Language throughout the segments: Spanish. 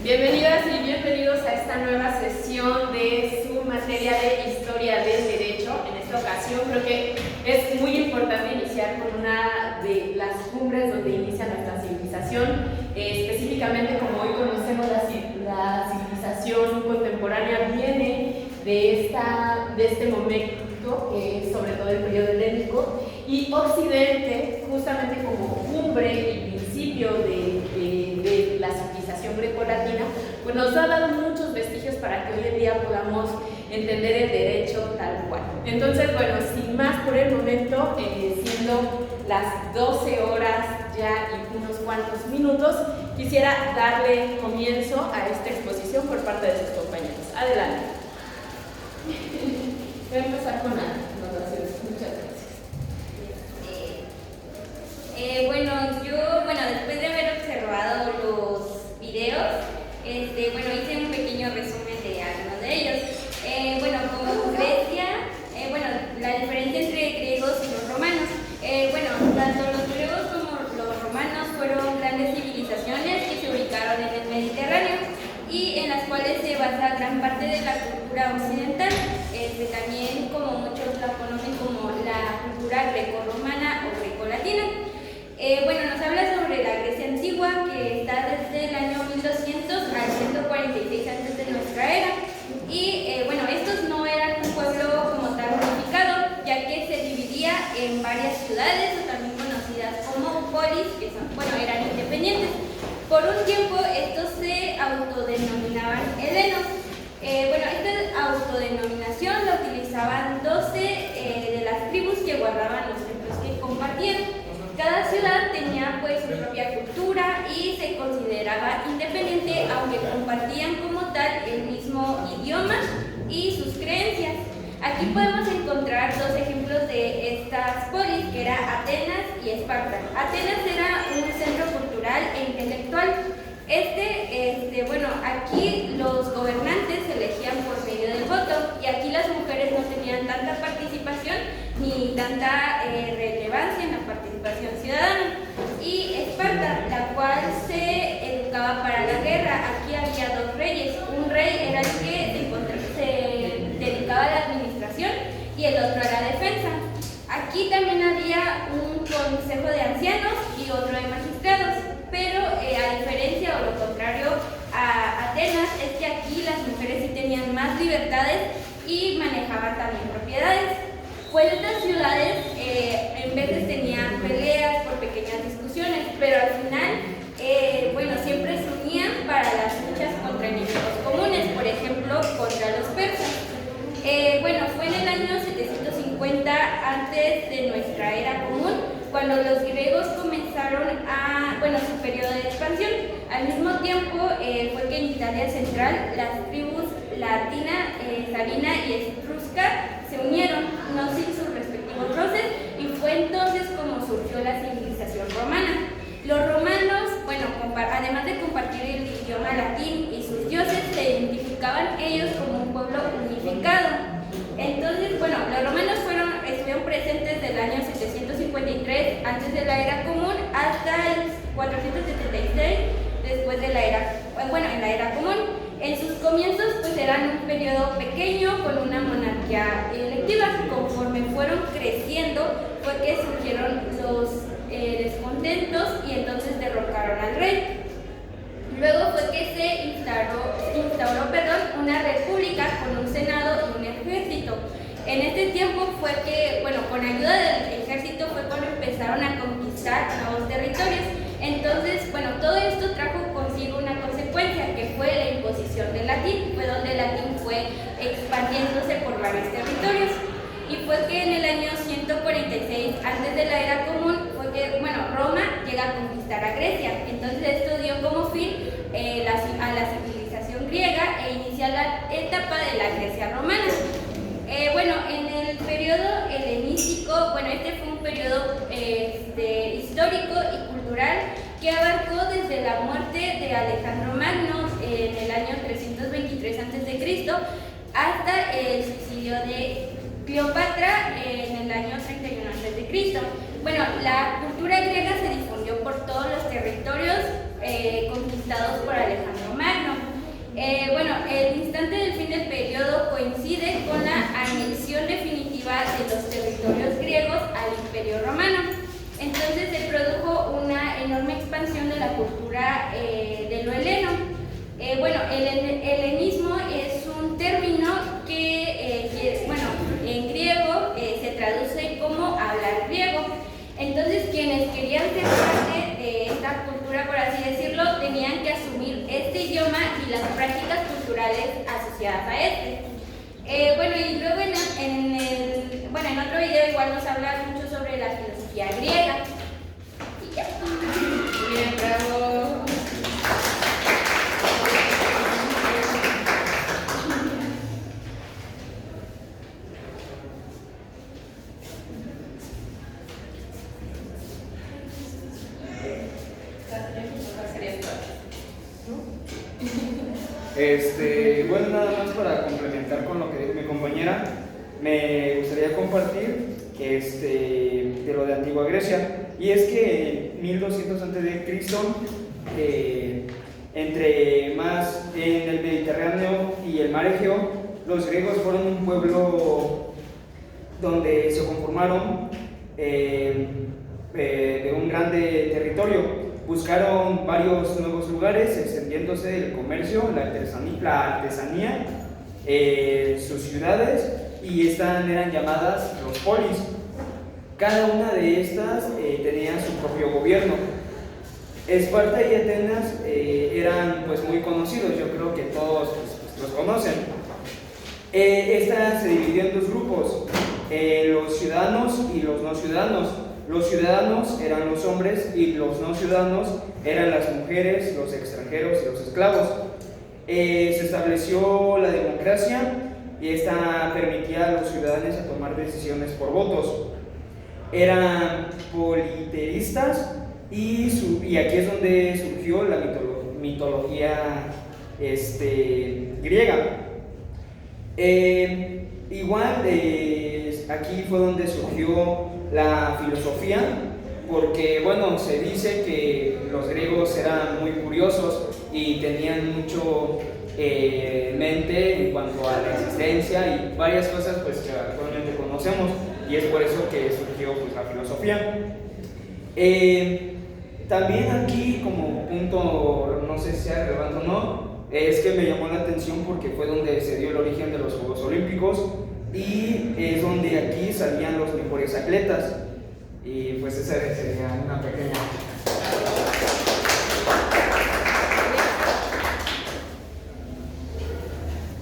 Bienvenidas y bienvenidos a esta nueva sesión de su materia de Historia del Derecho. En esta ocasión creo que es muy importante iniciar con una de las cumbres donde inicia nuestra civilización. Específicamente, como hoy conocemos, la civilización contemporánea viene de este momento, que es sobre todo el periodo helénico, y Occidente, justamente como cumbre y principio de la civilización grecolatina, pues nos ha dado muchos vestigios para que hoy en día podamos entender el derecho tal cual. Entonces, bueno, sin más por el momento, siendo las 12 horas ya y unos cuantos minutos, quisiera darle comienzo a esta exposición por parte de sus compañeros. Adelante. Voy a empezar con las anotaciones. Muchas gracias. Después de haber observado los videos, hice un pequeño resumen de algunos de ellos. Como Grecia, la diferencia entre griegos y los romanos. Tanto los griegos como los romanos fueron grandes civilizaciones que se ubicaron en el Mediterráneo y en las cuales se basa gran parte de la cultura occidental. También, como muchos la conocen como la cultura greco-romana o greco-latina. Nos habla sobre la Grecia antigua, que está desde el año 1200 al 146 antes de nuestra era. Estos no eran un pueblo como tal unificado, ya que se dividía en varias ciudades, o también conocidas como polis, que eran independientes. Por un tiempo estos se autodenominaban helenos. Esta autodenominación la utilizaban 12 de las tribus que guardaban los templos que compartían. Cada ciudad tenía su propia cultura y se consideraba independiente, aunque compartían como tal el mismo idioma y sus creencias. Aquí podemos encontrar dos ejemplos de estas polis, que era Atenas y Esparta. Atenas era un centro cultural e intelectual. Aquí los gobernantes se elegían por medio del voto, y aquí las mujeres no tenían tanta participación ni tanta relevancia en la participación ciudadana. Y Esparta, la cual se educaba para la guerra. Aquí había dos reyes. Un rey era el que se dedicaba a la administración y el otro a la defensa. Aquí también había un consejo de ancianos y otro de magistrados, pero a diferencia o lo contrario a Atenas, es que aquí las mujeres sí tenían más libertades y manejaban también propiedades. Estas ciudades en veces tenían peleas por pequeñas discusiones, pero al final siempre se unían para las luchas contra enemigos comunes, por ejemplo contra los persas. Fue en el año 750 antes de nuestra era común cuando los griegos comenzaron su periodo de expansión. Al mismo tiempo fue que en Italia central las tribus latina, sabina y etrusca se unieron, no sin sus respectivos roces, y fue entonces como surgió la civilización romana. Los romanos, además de compartir el idioma latín y sus dioses, se identificaban ellos como un pueblo unificado. Entonces, los romanos estuvieron presentes del año 753 antes de la era común hasta el 476 después de en la era común. En sus comienzos eran un periodo pequeño con una monarquía electiva. Conforme fueron creciendo fue que surgieron los descontentos y entonces derrocaron al rey. Luego fue que se instauró una república con un senado y un ejército. En este tiempo fue que, con ayuda del ejército fue cuando empezaron a conquistar nuevos territorios. Entonces, todo esto trajo consigo una consecuencia, que fue la imposición del latín. Fue donde el latín fue expandiéndose por varios territorios. Y fue que en el año 146 antes de la era común fue que, Roma llega a conquistar a Grecia. Entonces esto dio como fin a la civilización griega e inicia la etapa de la Grecia romana. En el periodo helenístico, este fue un periodo histórico y cultural que abarcó desde la muerte de Alejandro Magno en el año 323 a.C. hasta el suicidio de Cleopatra en el año 31 a.C. La cultura griega se difundió por todos los territorios conquistados por Alejandro Magno. cultura de lo heleno. Bueno, el helenismo es un término que bueno, en griego se traduce como hablar griego. Entonces, quienes querían ser parte de esta cultura, por así decirlo, tenían que asumir este idioma y las prácticas culturales asociadas a este. Bueno, y luego en otro video igual nos habla mucho sobre la filosofía griega. Y ya. Bien, bravo. Bueno, nada más para complementar con lo que dijo mi compañera, me gustaría compartir de lo de Antigua Grecia. Y es que en 1200 a.C., entre más en el Mediterráneo y el Mar Egeo, los griegos fueron un pueblo donde se conformaron de un grande territorio. Buscaron varios nuevos lugares, extendiéndose el comercio, la artesanía, sus ciudades, y estas eran llamadas los polis. Cada una de estas tenía su propio gobierno. Esparta y Atenas eran pues muy conocidos, yo creo que todos los conocen. Esta se dividió en dos grupos, los ciudadanos y los no ciudadanos. Los ciudadanos eran los hombres y los no ciudadanos eran las mujeres, los extranjeros y los esclavos. Se estableció la democracia y esta permitía a los ciudadanos a tomar decisiones por votos. Eran politeístas y aquí es donde surgió la mitología griega. Aquí fue donde surgió la filosofía, porque bueno, se dice que los griegos eran muy curiosos y tenían mucho mente en cuanto a la existencia y varias cosas pues que actualmente conocemos, y es por eso que surgió pues la filosofía. También aquí como punto, no sé si sea relevante o no, es que me llamó la atención porque fue donde se dio el origen de los Juegos Olímpicos y es donde aquí salían los mejores atletas, y pues esa sería una pequeña...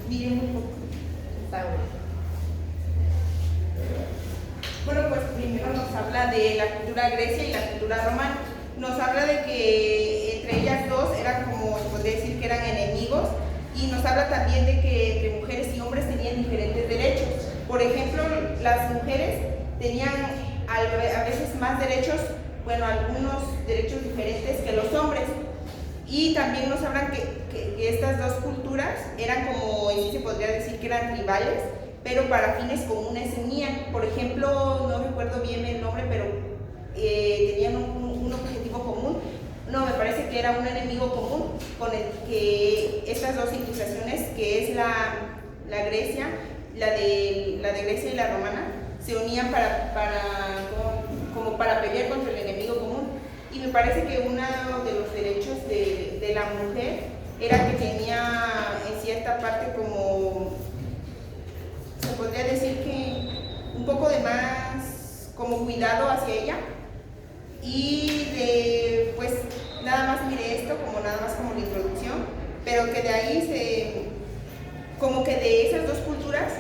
Miren un poco. Bueno, pues primero nos habla de la cultura grecia y la cultura romana. Nos habla de que entre ellas dos eran como, se podría decir que eran enemigos, y nos habla también de que entre mujeres y hombres tenían diferentes derechos. Por ejemplo, las mujeres tenían a veces más derechos, bueno, algunos derechos diferentes que los hombres. Y también nos hablan que estas dos culturas eran como, y se podría decir que eran rivales, pero para fines comunes se unían. Por ejemplo, no recuerdo bien el nombre, pero tenían un objetivo común. No, me parece que era un enemigo común con el que estas dos civilizaciones, que es la Grecia, la de Grecia y la romana, se unían como para pelear contra el enemigo común. Y me parece que uno de los derechos de la mujer era que tenía en cierta parte como, se podría decir que un poco de más como cuidado hacia ella. Y pues nada más miré esto nada más como la introducción, pero que de ahí como que de esas dos culturas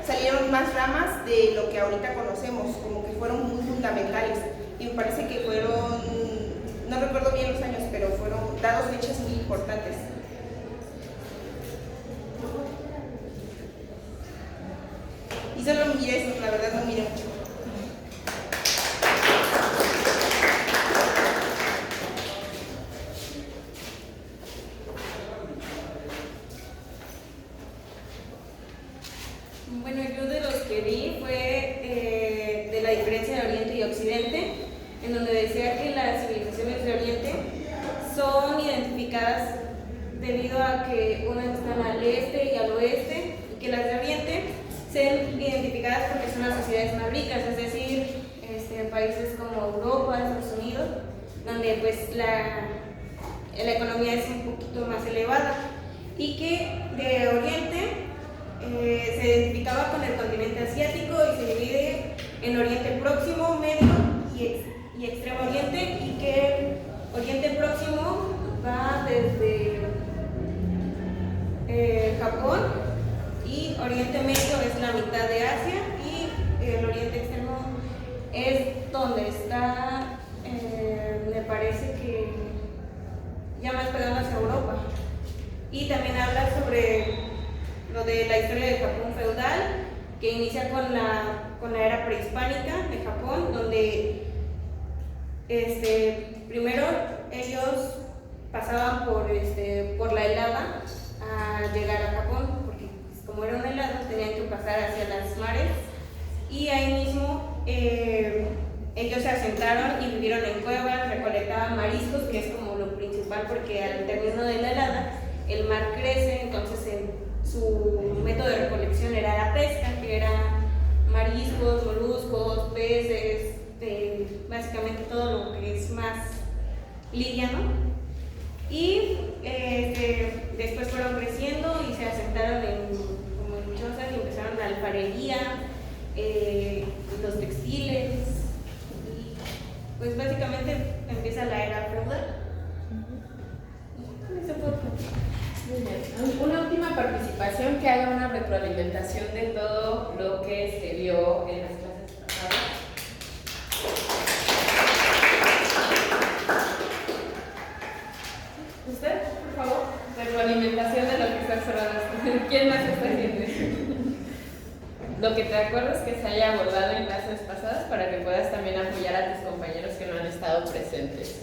salieron más ramas de lo que ahorita conocemos, como que fueron muy fundamentales, y me parece que fueron, no recuerdo bien los años, pero fueron dados fechas muy importantes. Y solo miré eso, la verdad no miré mucho. Bueno, yo de los que vi fue de la diferencia de Oriente y Occidente, en donde decía que las civilizaciones de Oriente son identificadas debido a que unas están al este y al oeste, y que las de Oriente sean identificadas porque son las sociedades más ricas, es decir, países como Europa, Estados Unidos, donde pues la economía es un poquito más elevada, y que de Oriente se identificaba con el continente asiático y se divide en Oriente Próximo, Medio y Extremo Oriente, y que Oriente Próximo va desde Japón, y Oriente Medio es la mitad de Asia, y el Oriente Extremo es donde está, me parece que ya más pegado hacia Europa. Y también habla sobre lo de la historia del Japón feudal, que inicia con la era prehispánica de Japón, donde primero ellos pasaban por la helada a llegar a Japón, porque como era una helada tenían que pasar hacia las mares, y ahí mismo ellos se asentaron y vivieron en cuevas, recolectaban mariscos, que es como lo principal, porque al término de la helada el mar crece, entonces su método de recolección era la pesca, que era mariscos, moluscos, peces, básicamente todo lo que es más liviano. Y después fueron creciendo y se asentaron como en chozas y empezaron la alfarería, los textiles, y pues básicamente empieza la era feudal. Eso fue todo. Muy bien. Una última participación que haga una retroalimentación de todo lo que se vio en las clases pasadas. ¿Usted, por favor? Retroalimentación de lo que está observando. ¿Quién más está haciendo eso? Lo que te acuerdas que se haya abordado en clases pasadas para que puedas también apoyar a tus compañeros que no han estado presentes.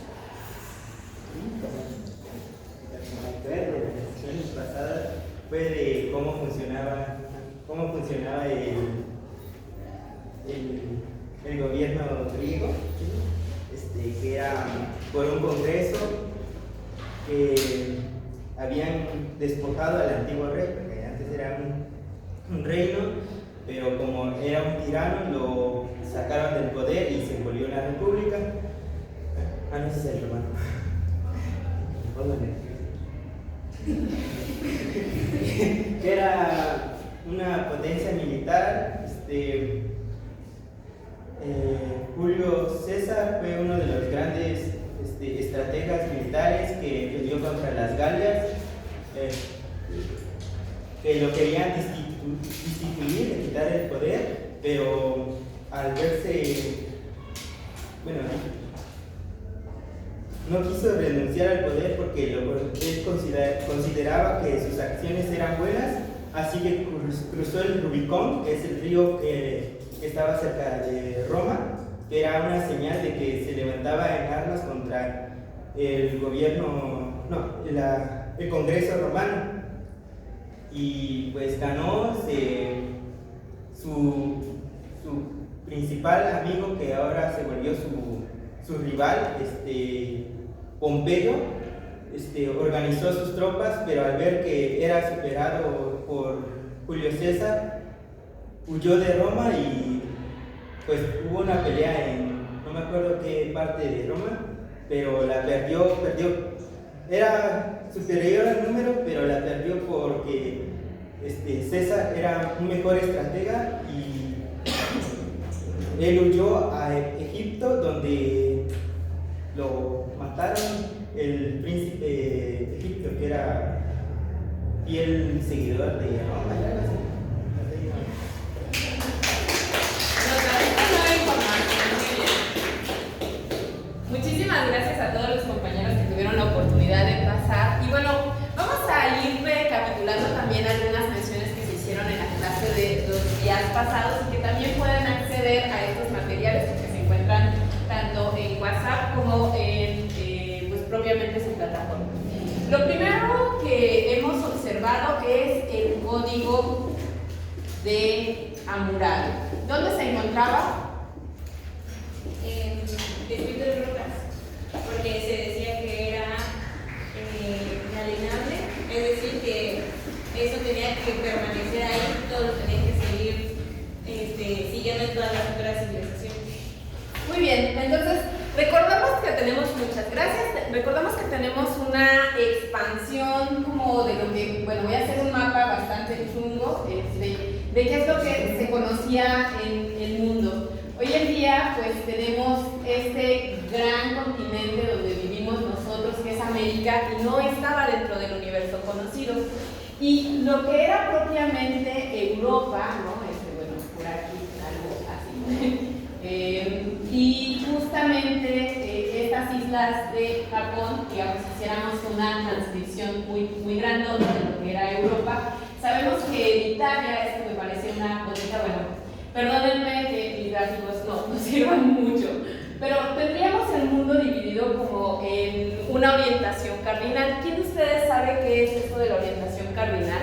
De las sesiones pasadas fue de cómo funcionaba el gobierno griego, que era por un congreso que habían despojado al antiguo rey, porque antes era un reino, pero como era un tirano lo sacaron del poder y se volvió una república. No ese es el romano. Que era una potencia militar. Julio César fue uno de los grandes estrategas militares que peleó contra las Galias, que lo querían destituir, quitar el poder, pero al verse, no quiso renunciar al poder porque él consideraba que sus acciones eran buenas, así que cruzó el Rubicón, que es el río que estaba cerca de Roma, que era una señal de que se levantaba en armas contra el gobierno, el Congreso romano. Y pues ganó su principal amigo, que ahora se volvió su rival, Pompeyo, organizó sus tropas, pero al ver que era superado por Julio César, huyó de Roma y pues hubo una pelea no me acuerdo qué parte de Roma, pero la perdió, era superior al número, pero la perdió porque César era un mejor estratega y él huyó a Egipto, donde lo mataron el príncipe de Egipto, que era fiel seguidor de Roma. Muchísimas gracias a todos los compañeros que tuvieron la oportunidad de pasar. Y bueno, vamos a ir recapitulando también algunas menciones que se hicieron en la clase de los días pasados y que también pueden acceder a estos materiales que se encuentran tanto en WhatsApp como en propiamente su plataforma. Lo primero que hemos observado es el código de Hammurabi. ¿Dónde se encontraba? Distrito de rocas, porque se decía que era inalienable, es decir, que eso tenía que permanecer ahí, todo tenía que seguir siguiendo en todas las otras civilizaciones. Muy bien, entonces Recordamos que tenemos muchas gracias. Recordamos que tenemos una expansión como de lo que, bueno, voy a hacer un mapa bastante chungo de qué es lo que se conocía en el mundo. Hoy en día, pues tenemos este gran continente donde vivimos nosotros, que es América, y no estaba dentro del universo conocido. Y lo que era propiamente Europa, ¿no? Bueno, por aquí, algo así. Y justamente estas islas de Japón, digamos, si hiciéramos una transcripción muy grandota de lo que era Europa, sabemos que Italia, esto me parece una bonita, bueno, perdónenme que mis gráficos no sirvan mucho, pero tendríamos el mundo dividido como en una orientación cardinal. ¿Quién de ustedes sabe qué es esto de la orientación cardinal?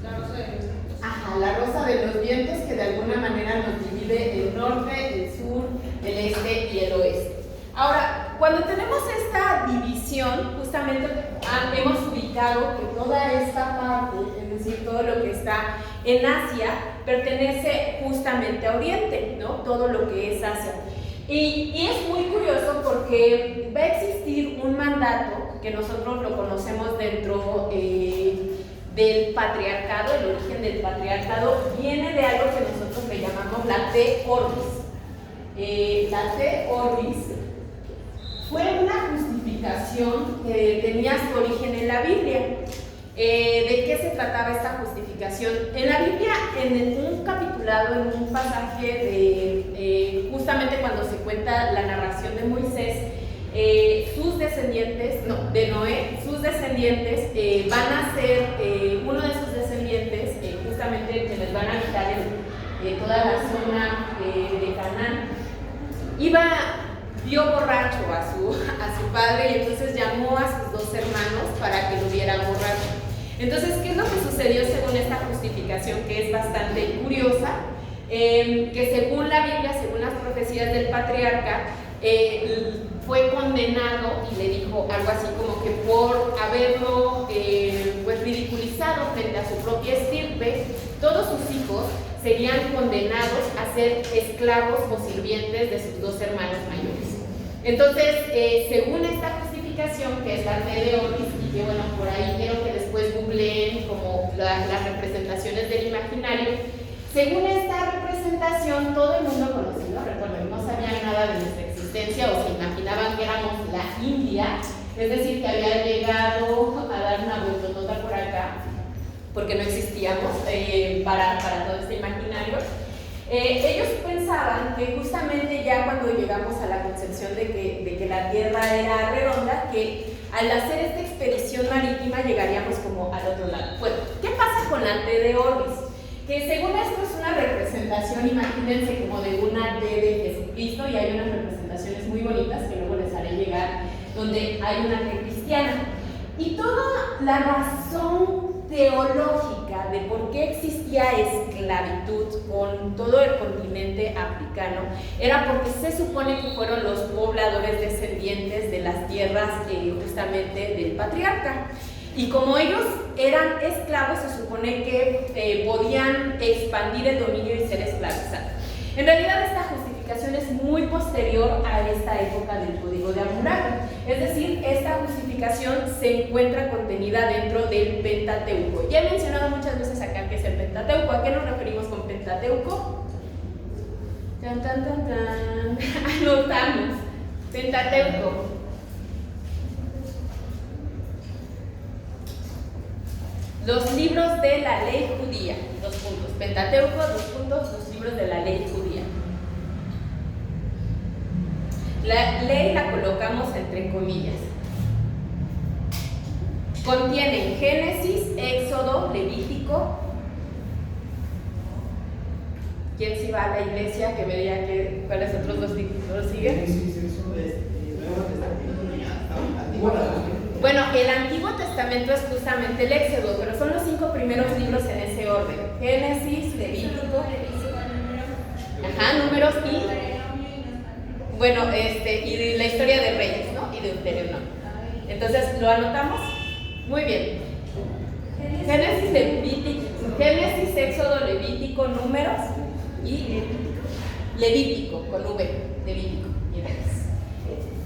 La rosa de los vientos. Ajá, la rosa de los vientos, que de alguna manera nos divide el norte, el sur, el este y el oeste. Ahora, cuando tenemos esta división, justamente hemos ubicado que toda esta parte, es decir, todo lo que está en Asia, pertenece justamente a Oriente, ¿no? Todo lo que es Asia. Y es muy curioso porque va a existir un mandato que nosotros lo conocemos dentro del patriarcado. El origen del patriarcado viene de algo que nosotros le llamamos la Te Orbis. La Te Orbis fue una justificación que tenía su origen en la Biblia. ¿De qué se trataba esta justificación? En la Biblia, en un capitulado, en un pasaje de justamente cuando se cuenta la narración de Moisés, sus descendientes, no, de Noé, sus descendientes van a ser, uno de sus descendientes, justamente que les van a habitar en toda la zona de Canaán, vio borracho a su padre y entonces llamó a sus dos hermanos para que lo vieran borracho. Entonces, ¿qué es lo que sucedió según esta justificación, que es bastante curiosa? Que según la Biblia, según las profecías del patriarca, fue condenado y le dijo algo así como que por haberlo pues ridiculizado frente a su propia estirpe, todos sus hijos serían condenados a ser esclavos o sirvientes de sus dos hermanos mayores. Entonces, según esta justificación, que es la Te de Orbis, y que bueno, por ahí quiero que después googleen como las representaciones del imaginario, según esta representación, todo el mundo conocido, recuerden, no sabían nada de nuestra existencia o se imaginaban que éramos la India, es decir, que había llegado a dar una vueltotota por acá, porque no existíamos para todo este imaginario. Ellos pensaban que justamente ya cuando llegamos a la concepción de que la Tierra era redonda, que al hacer esta expedición marítima llegaríamos como al otro lado. Bueno, ¿qué pasa con la Te de Orbis? Que según esto es una representación, imagínense, como de una T de Jesucristo, y hay unas representaciones muy bonitas que luego les haré llegar, donde hay una T cristiana. Y toda la razón teológica de por qué existía esclavitud con todo el continente africano era porque se supone que fueron los pobladores descendientes de las tierras justamente del patriarca. Y como ellos eran esclavos, se supone que podían expandir el dominio y ser esclavizados. En realidad esta justificación es muy posterior a esta época del Código de Hammurabi. Es decir, esta justificación se encuentra contenida dentro del Pentateuco. Ya he mencionado muchas veces acá que es el Pentateuco. ¿A qué nos referimos con Pentateuco? Tan, tan, tan, tan. Anotamos. Pentateuco. Los libros de la ley judía, 2 puntos. Pentateuco, 2 puntos, los libros de la ley judía. La ley la colocamos entre comillas. Contienen Génesis, Éxodo, Levítico. ¿Quién sí va a la iglesia que vería que cuáles otros dos libros siguen? Bueno, el Antiguo Testamento es justamente el Éxodo, pero son los 5 primeros libros en ese orden. Génesis, Levítico, Números y, bueno, y la historia de Reyes, ¿no? Y de Deuteronomio. Entonces, ¿lo anotamos? Muy bien. Génesis, Génesis, Éxodo, Levítico, Números y Levítico, con V, Levítico.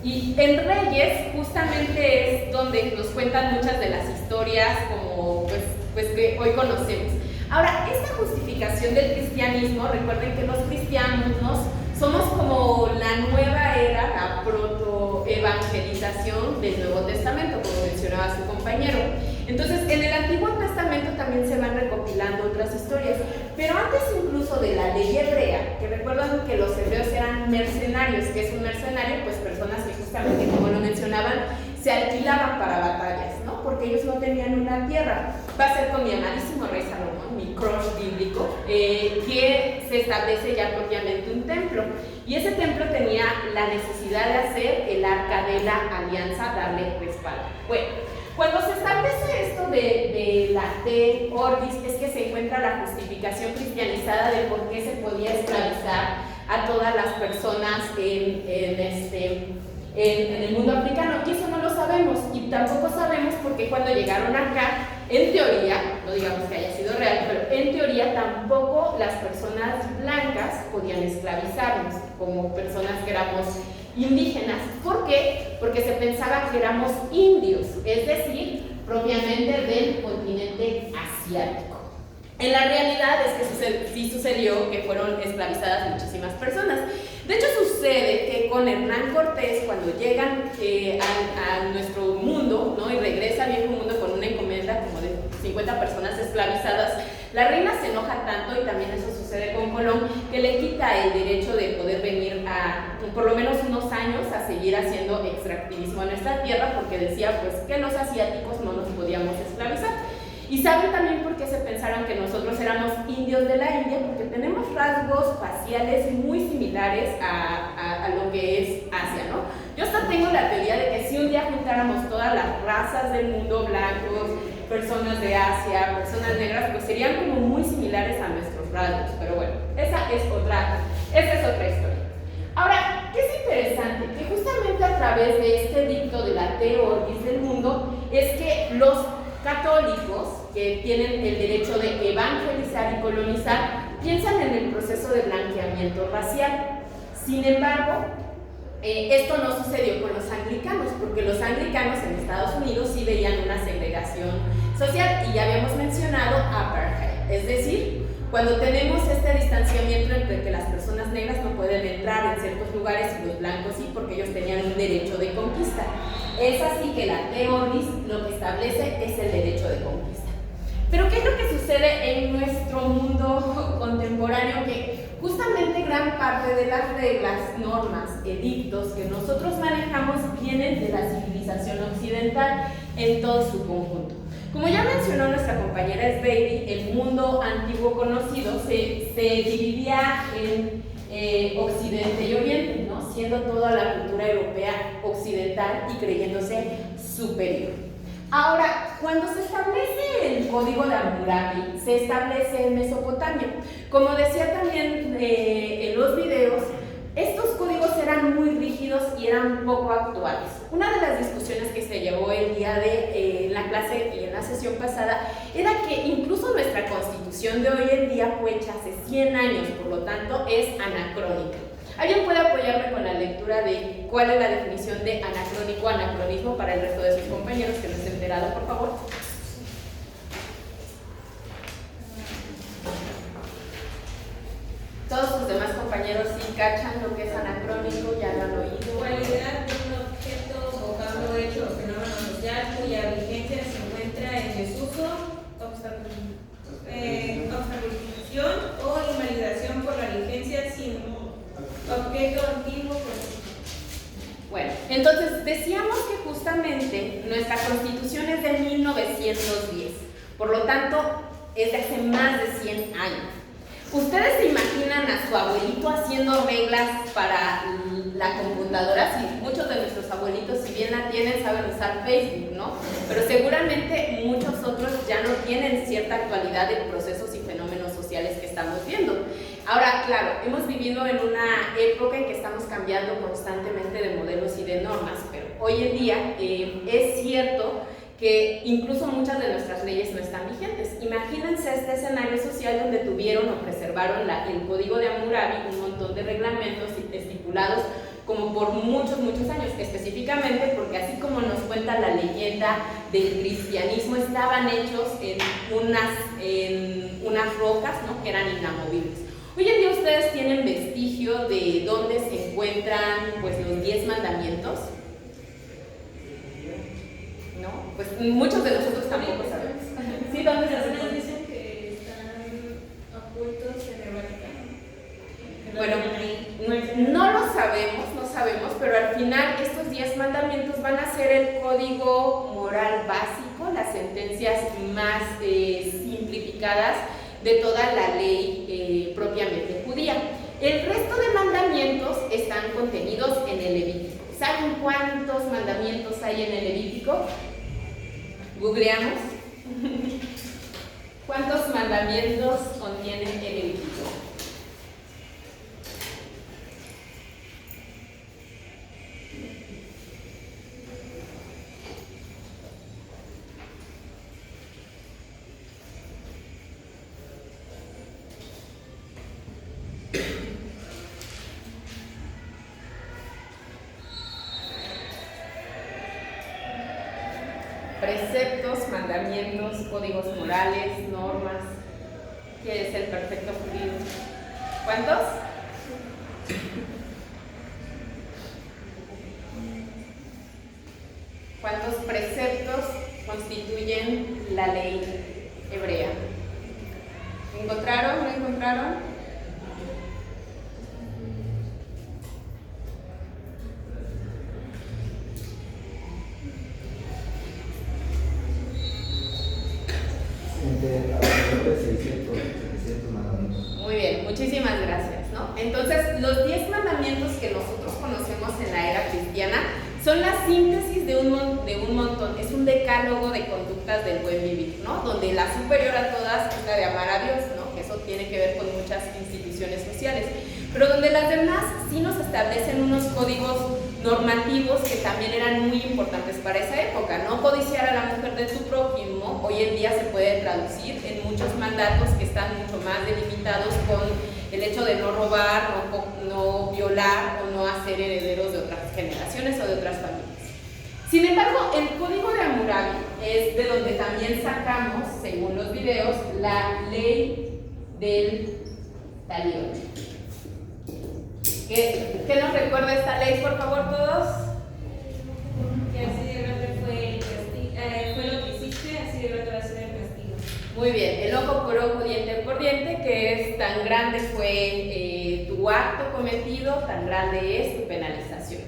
Y en Reyes justamente es donde nos cuentan muchas de las historias como pues que hoy conocemos. Ahora, esta justificación del cristianismo, recuerden que los cristianos somos como la nueva era, la protoevangelización del Nuevo Testamento, como mencionaba su compañero. Entonces, en el Antiguo Testamento también se van recopilando otras historias, pero antes incluso de la ley hebrea, que recuerdan que los hebreos eran mercenarios. ¿Qué es un mercenario? Pues personas que justamente, como lo mencionaban, se alquilaban para batallas, ¿no? Porque ellos no tenían una tierra. Va a ser con mi amadísimo rey Salomón, mi crush bíblico, que se establece ya propiamente un templo. Y ese templo tenía la necesidad de hacer el arca de la alianza, darle respaldo. Bueno, cuando se establece esto de la te orbis, es que se encuentra la justificación cristianizada de por qué se podía esclavizar a todas las personas en el mundo africano, y eso no lo sabemos, y tampoco sabemos por qué cuando llegaron acá, en teoría, no digamos que haya sido real, pero en teoría tampoco las personas blancas podían esclavizarnos como personas que éramos indígenas. ¿Por qué? Porque se pensaba que éramos indios, es decir, propiamente del continente asiático. En la realidad es que sí sucedió que fueron esclavizadas muchísimas personas. De hecho, sucede que con Hernán Cortés, cuando llegan a nuestro mundo, ¿no? Y regresa al viejo mundo con una encomienda como de 50 personas esclavizadas, la reina se enoja tanto, y también eso sucede con Colón, que le quita el derecho de poder venir por lo menos unos años a seguir haciendo extractivismo en nuestra tierra, porque decía pues que los asiáticos no nos podíamos esclavizar. Y saben también por qué se pensaron que nosotros éramos indios de la India, porque tenemos rasgos faciales muy similares a lo que es Asia, ¿no? Yo hasta tengo la teoría de que si un día juntáramos todas las razas del mundo, blancos, personas de Asia, personas negras, pues serían como muy similares a nuestros rasgos. Pero bueno, esa es otra historia. Ahora, ¿qué es interesante? Que justamente a través de este dicto de la te orbis del mundo es que los católicos que tienen el derecho de evangelizar y colonizar piensan en el proceso de blanqueamiento racial. Sin embargo, esto no sucedió con los anglicanos, porque los anglicanos en Estados Unidos sí veían una segregación social, y ya habíamos mencionado apartheid, es decir, cuando tenemos este distanciamiento entre que las personas negras no pueden entrar en ciertos lugares y los blancos sí, porque ellos tenían un derecho de conquista. Es así que la te orbis lo que establece es el derecho de conquista. Pero ¿qué es lo que sucede en nuestro mundo contemporáneo? Que justamente gran parte de las reglas, normas, edictos que nosotros manejamos vienen de la civilización occidental en todo su conjunto. Como ya mencionó nuestra compañera Sveidi, el mundo antiguo conocido se dividía en Occidente y Oriente, ¿no? Siendo toda la cultura europea occidental y creyéndose superior. Ahora, cuando se establece el Código de Hammurabi, se establece en Mesopotamia. Como decía también en los videos, estos códigos eran muy rígidos y eran poco actuales. Una de las discusiones que se llevó el día de la clase y en la sesión pasada era que incluso nuestra constitución de hoy en día fue hecha hace 100 años, por lo tanto es anacrónica. ¿Alguien puede apoyarme con la lectura de cuál es la definición de anacrónico o anacronismo para el resto de sus compañeros que no estén enterados, por favor? Todos sus demás compañeros sí cachan lo que es anacrónico, ya lo han oído. Cualidad de un objeto, vocablo, hecho o fenómeno social cuya vigencia se encuentra en desuso, obstaculización o invalidación por la vigencia sin objeto antiguo. Bueno, entonces decíamos que justamente nuestra Constitución es de 1910, por lo tanto es de hace más de 100 años. ¿Ustedes se imaginan a su abuelito haciendo reglas para la computadora? Sí, muchos de nuestros abuelitos, si bien la tienen, saben usar Facebook, ¿no? Pero seguramente muchos otros ya no tienen cierta actualidad de procesos y fenómenos sociales que estamos viendo. Ahora, claro, hemos vivido en una época en que estamos cambiando constantemente de modelos y de normas, pero hoy en día es cierto que incluso muchas de nuestras leyes no están vigentes. Imagínense este escenario social donde tuvieron o preservaron el Código de Hammurabi, un montón de reglamentos estipulados como por muchos años, específicamente porque así como nos cuenta la leyenda del cristianismo, estaban hechos en unas rocas, ¿no?, que eran inamovibles. Hoy en día ustedes tienen vestigio de dónde se encuentran pues los 10 mandamientos, ¿no? Pues muchos de nosotros tampoco sabemos. ¿Sí? ¿Dónde se hacen? Algunos dicen que están ocultos en el Vaticano. Bueno, no lo sabemos, pero al final estos 10 mandamientos van a ser el código moral básico, las sentencias más simplificadas de toda la ley propiamente judía. El resto de mandamientos están contenidos en el Levítico. ¿Saben cuántos mandamientos hay en el Levítico? Googleamos. ¿Cuántos mandamientos contiene el Levítico? Preceptos, mandamientos, códigos morales, normas. ¿Qué es el perfecto judío? ¿Cuántos? ¿Cuántos preceptos constituyen la ley hebrea? ¿Encontraron? ¿No encontraron? Muy bien, muchísimas gracias, ¿no? Entonces, los 10 mandamientos que nosotros conocemos en la era cristiana son la síntesis de un montón, es un decálogo de conductas del buen vivir, ¿no? Donde la superior a todas es la de amar a Dios, ¿no? Que eso tiene que ver con muchas instituciones sociales, pero donde las demás sí nos establecen unos códigos normativos que también eran muy importantes para esa época. No codiciar a la mujer de tu prójimo, hoy en día se puede traducir en muchos mandatos que están mucho más delimitados con el hecho de no robar, no violar o no hacer herederos de otras generaciones o de otras familias. Sin embargo, el código de Hammurabi es de donde también sacamos, según los videos, la ley del talión. ¿Qué nos recuerda esta ley, por favor, todos? Que así de grande fue el castigo, fue lo que hiciste, así de grande va a ser el castigo. Muy bien, el ojo por ojo, diente por diente, que es tan grande fue tu acto cometido, tan grande es tu penalización.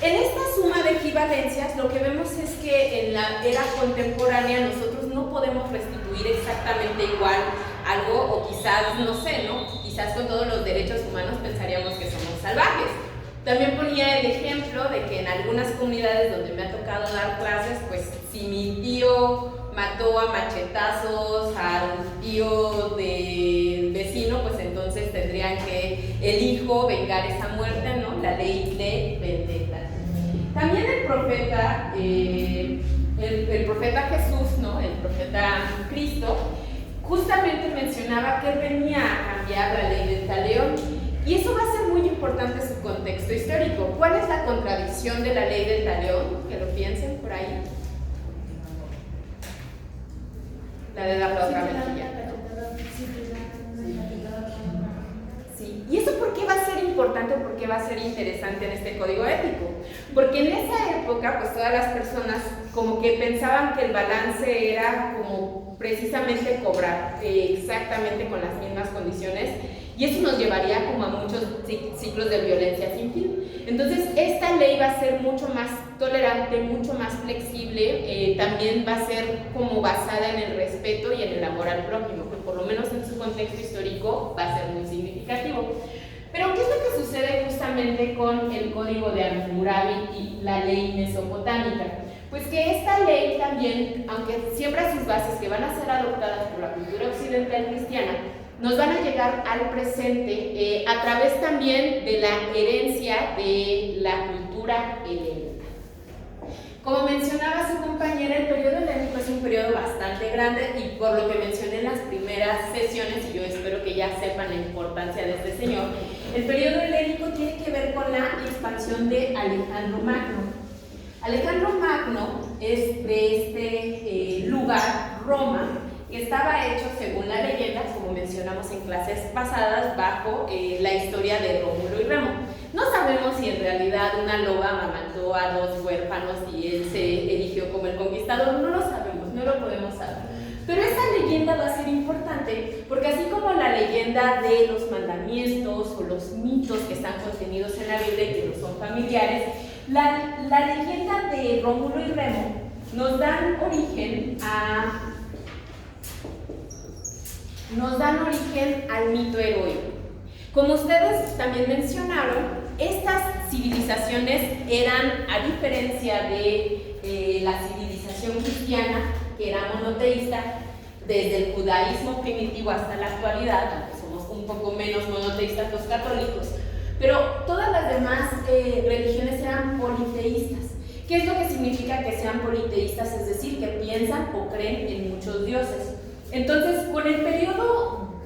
En esta suma de equivalencias, lo que vemos es que en la era contemporánea nosotros no podemos restituir exactamente igual algo, o quizás, no sé, ¿no? Quizás con todos los derechos humanos pensaríamos que somos salvajes. También ponía el ejemplo de que en algunas comunidades donde me ha tocado dar clases, pues si mi tío mató a machetazos al tío del vecino, pues entonces tendrían que el hijo vengar esa muerte, ¿no? La ley de vendetta. También el profeta, el profeta Jesús, ¿no? El profeta Cristo, justamente mencionaba que él venía a cambiar la ley del talión, y eso va a ser muy importante su contexto histórico. ¿Cuál es la contradicción de la ley del talión? Que lo piensen por ahí. La de dar la otra mejilla. Sí. ¿Y eso por qué va a ser importante o por qué va a ser interesante en este código ético? Porque en esa época, pues todas las personas como que pensaban que el balance era como precisamente cobrar exactamente con las mismas condiciones, y eso nos llevaría como a muchos ciclos de violencia sin fin. Entonces, esta ley va a ser mucho más tolerante, mucho más flexible, también va a ser como basada en el respeto y en el amor al prójimo, que por lo menos en su contexto histórico va a ser muy significativo. Pero, ¿qué es lo que sucede justamente con el código de Hammurabi y la ley mesopotámica? Pues que esta ley también, aunque siembra sus bases que van a ser adoptadas por la cultura occidental cristiana, nos van a llegar al presente a través también de la herencia de la cultura helénica. Como mencionaba su compañera, el periodo helénico es un periodo bastante grande, y por lo que mencioné en las primeras sesiones, y yo espero que ya sepan la importancia de este señor, El periodo helénico tiene que ver con la expansión de Alejandro Magno. Alejandro Magno es de este lugar, Roma, que estaba hecho, según la leyenda, como mencionamos en clases pasadas, bajo la historia de Rómulo y Remo. No sabemos si en realidad una loba amamantó a dos huérfanos y él se erigió como el conquistador, no lo sabemos, no lo podemos saber. Pero esa leyenda va a ser importante porque así como la leyenda de los mandamientos o los mitos que están contenidos en la Biblia y que no son familiares, la leyenda de Rómulo y Remo nos dan origen al mito heroico. Como ustedes también mencionaron, estas civilizaciones eran, a diferencia de la civilización cristiana, que era monoteísta, desde el judaísmo primitivo hasta la actualidad, aunque somos un poco menos monoteístas los católicos, pero todas las demás religiones eran politeístas. ¿Qué es lo que significa que sean politeístas? Es decir, que piensan o creen en muchos dioses. Entonces, con el periodo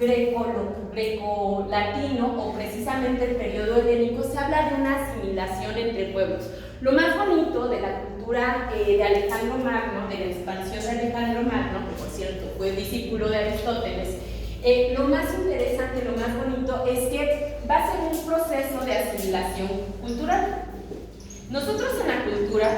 greco-latino, o precisamente el periodo helénico, se habla de una asimilación entre pueblos. Lo más bonito de la cultura de Alejandro Magno, de la expansión de Alejandro Magno, que por cierto fue discípulo de Aristóteles, lo más interesante, lo más bonito es que va a ser un proceso de asimilación cultural. Nosotros en la cultura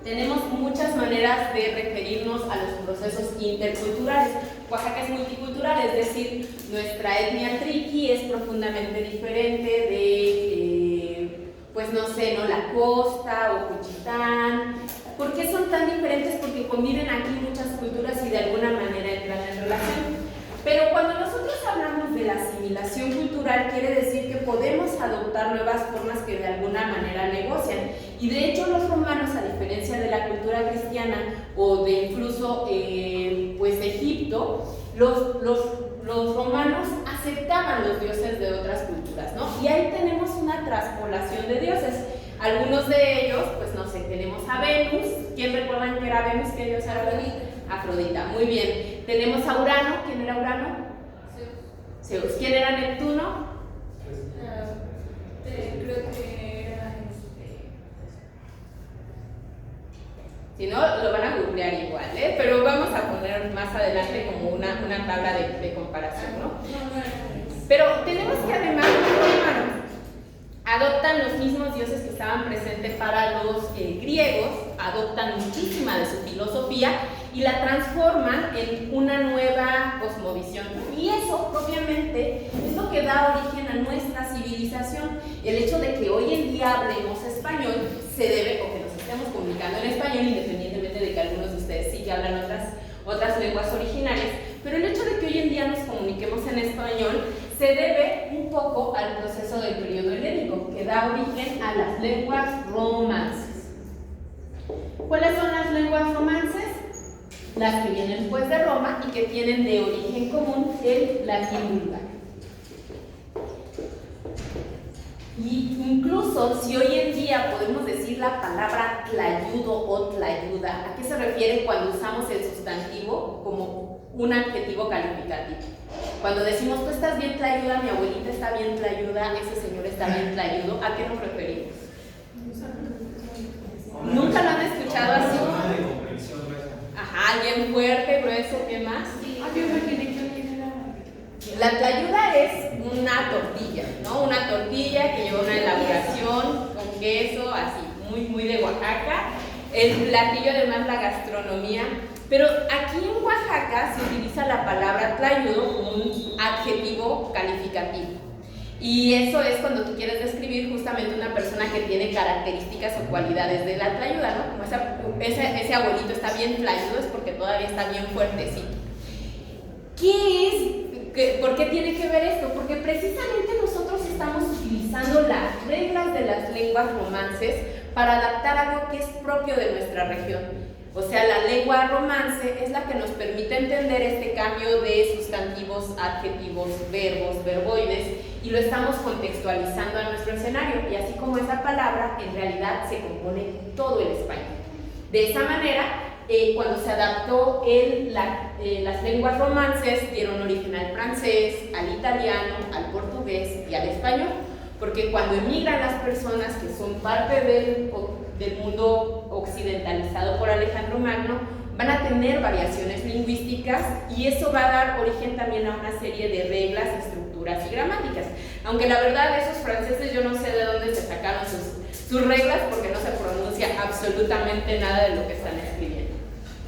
tenemos muchas maneras de referirnos a los procesos interculturales. Oaxaca es multicultural, es decir, nuestra etnia triqui es profundamente diferente de, pues no sé, ¿no? La costa o Juchitán. ¿Por qué son tan diferentes? Porque conviven aquí muchas culturas y de alguna manera entran en relación. Pero cuando nosotros hablamos de la asimilación cultural, quiere decir que podemos adoptar nuevas formas que de alguna manera negocian. Y de hecho los romanos, a diferencia de la cultura cristiana o de incluso pues Egipto, los romanos aceptaban los dioses de otras culturas, ¿no? Y ahí tenemos una traspolación de dioses. Algunos de ellos, pues no sé, tenemos a Venus. ¿Quién recuerdan que era Venus? ¿Qué dios era Venus? Afrodita, muy bien. Tenemos a Urano. ¿Quién era Urano? Zeus. ¿Quién era Neptuno? Creo que era Si no, lo van a googlear igual, ¿eh? Pero vamos a poner más adelante como una tabla de comparación, ¿no? Pero tenemos que además los romanos adoptan los mismos dioses que estaban presentes para los griegos, adoptan muchísima de su filosofía y la transforman en una nueva cosmovisión. Y eso propiamente es lo que da origen a nuestra civilización. El hecho de que hoy en día hablemos español se debe, o que nos estemos comunicando en español, independientemente de que algunos de ustedes sí que hablan otras lenguas originales, pero el hecho de que hoy en día nos comuniquemos en español se debe un poco al proceso del periodo helénico, que da origen a las lenguas romances. ¿Cuáles son las lenguas romances? Las que vienen pues de Roma y que tienen de origen común el latín vulgar. Y incluso si hoy en día podemos decir la palabra tlayudo o tlayuda, ¿a qué se refiere cuando usamos el sustantivo como un adjetivo calificativo? Cuando decimos, tú estás bien tlayuda, mi abuelita está bien tlayuda, ese señor está bien tlayudo, ¿a qué nos referimos? ¿Nunca lo han escuchado así? Ajá, alguien fuerte, grueso, ¿qué más? La tlayuda es una tortilla, ¿no? Una tortilla que lleva una elaboración con queso, así, muy de Oaxaca. El platillo, además, la gastronomía. Pero aquí en Oaxaca se utiliza la palabra tlayudo como un adjetivo calificativo. Y eso es cuando tú quieres describir justamente una persona que tiene características o cualidades de la tlayuda, ¿no? Como ese abuelito está bien tlayudo, es porque todavía está bien fuertecito. ¿Por qué tiene que ver esto? Porque precisamente nosotros estamos utilizando las reglas de las lenguas romances para adaptar algo que es propio de nuestra región. O sea, la lengua romance es la que nos permite entender este cambio de sustantivos, adjetivos, verbos, verboides, y lo estamos contextualizando a nuestro escenario. Y así como esa palabra, en realidad se compone todo el español. De esa manera, cuando se adaptó las lenguas romances, dieron origen al francés, al italiano, al portugués y al español, porque cuando emigran las personas que son parte del mundo occidentalizado por Alejandro Magno, van a tener variaciones lingüísticas y eso va a dar origen también a una serie de reglas, estructuras y gramáticas. Aunque la verdad esos franceses yo no sé de dónde se sacaron sus reglas porque no se pronuncia absolutamente nada de lo que están escribiendo.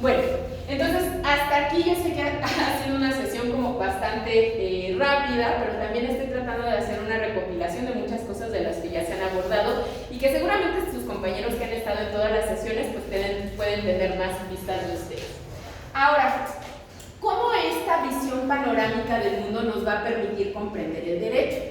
Bueno, entonces hasta aquí yo sé que ha sido una sesión como bastante rápida, pero también estoy tratando de hacer una recopilación de muchas cosas de las que ya se han abordado y que seguramente sus compañeros que han estado en todas las sesiones pues pueden tener más vistas de ustedes. Ahora, ¿cómo esta visión panorámica del mundo nos va a permitir comprender el derecho?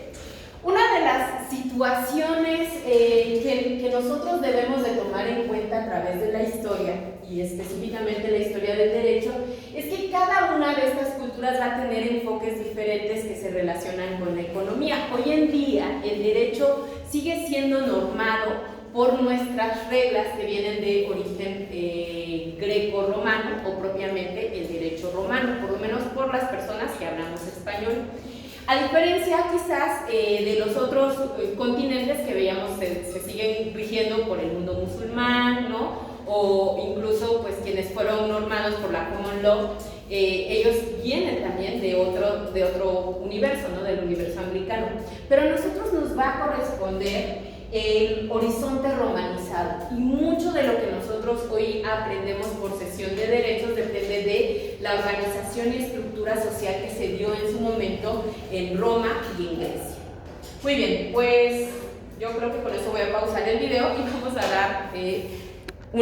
Una de las situaciones que nosotros debemos de tomar en cuenta a través de la historia, y específicamente la historia del derecho, es que cada una de estas culturas va a tener enfoques diferentes que se relacionan con la economía. Hoy en día el derecho sigue siendo normado por nuestras reglas que vienen de origen greco-romano o propiamente el derecho romano, por lo menos por las personas que hablamos español. A diferencia quizás de los otros continentes que veíamos se siguen rigiendo por el mundo musulmán, ¿no? O incluso pues quienes fueron normados por la Common Law, ellos vienen también de otro universo, ¿no? Del universo anglicano. Pero a nosotros nos va a corresponder el horizonte romanizado y mucho de lo que nosotros hoy aprendemos por sesión de derechos depende de la organización y estructura social que se dio en su momento en Roma y en Grecia. Muy bien, pues yo creo que con eso voy a pausar el video y vamos a dar